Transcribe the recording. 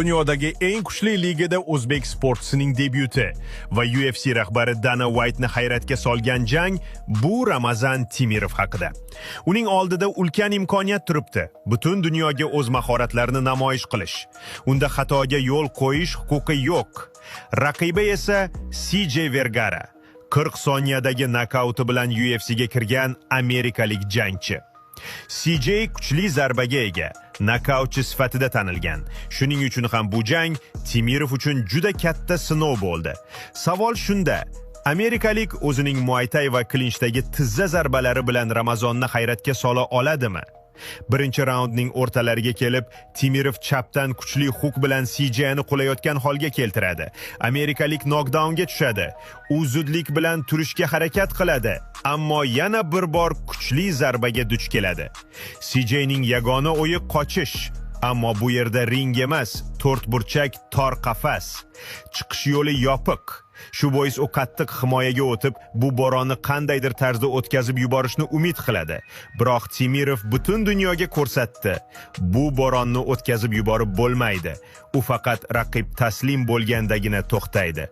Dunyodagi eng kuchli ligada o'zbek sportchisining debyuti va UFC rahbari Dana White'ni hayratga solgan jang bu Ramazan Timirov haqida. Uning oldida ulkan imkoniyat turibdi. Butun dunyoga o'z mahoratlarini namoyish qilish. Unda xatoga yo'l qo'yish huquqi yo'q. Raqibi esa CJ Vergara. 40 soniyadagi nokauti bilan UFC'ga kirgan amerikalik jangchi. CJ kuchli zarbaga ega, nokautchi sifatida tanilgan. Shuning uchun ham bu jang Timirov uchun juda katta sinov bo'ldi. Savol shunda: amerikalik o'zining Muay Thai va klinchdagi tizza zarbalari bilan Ramazonni hayratga sola oladimi? Birinchi raundning o'rtalariga kelib, Timirov chapdan kuchli huk bilan CJ'ni qo'layotgan holga keltiradi. Amerikalik nokdaunga tushadi. U zudlik bilan turishga harakat qiladi, ammo yana bir bor kuchli zarbaga duch keladi. CJ'ning yagona o'yi qochish, ammo bu yerda ring emas, to'rtburchak tor qafas. Chiqish yo'li yopiq. Shu bois u qattiq himoyaga o'tib, bu boronni qandaydir tarzda o'tkazib yuborishni umid qiladi. Biroq Timirov butun dunyoga ko'rsatdi, bu boronni o'tkazib yuborib bo'lmaydi. U faqat raqib taslim bo'lgandagina to'xtaydi.